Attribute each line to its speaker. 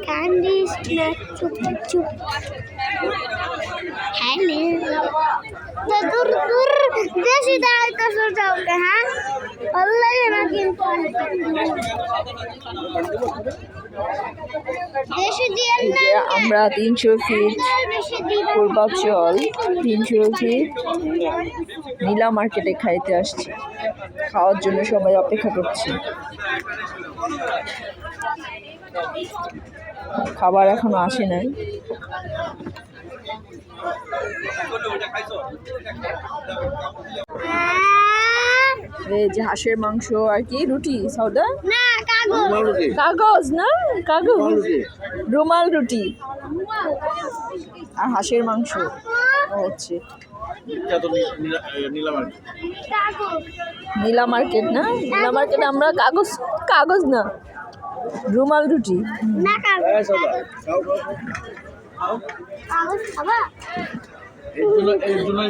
Speaker 1: Candy snack চুপ চুপ hello তো দূর দূর দেশি দাঁড়াই তো সোজাওকে হ্যাঁ ভালো লাগে না কিন্তু দেশি দিয়ে
Speaker 2: আমরা 300 ফিট পূর্বাচল 300 ফিট নীলা মার্কেটে খাইতে আসছি। খাওয়ার জন্য সবাই অপেক্ষা করছি। খাবার এখনো আসে নাই। এই যে হাঁসের মাংস আর কি রুটি সৌদা
Speaker 1: না কাগজ
Speaker 2: কাগজ না কাগজ রুমাল রুটি আর হাঁসের মাংস হচ্ছে নীলা মার্কেট না নীলা মার্কেটে আমরা কাগজ কাগজ না রুমাল রুটি
Speaker 1: না কাগজ কাগজ খাবা
Speaker 3: এর জন্য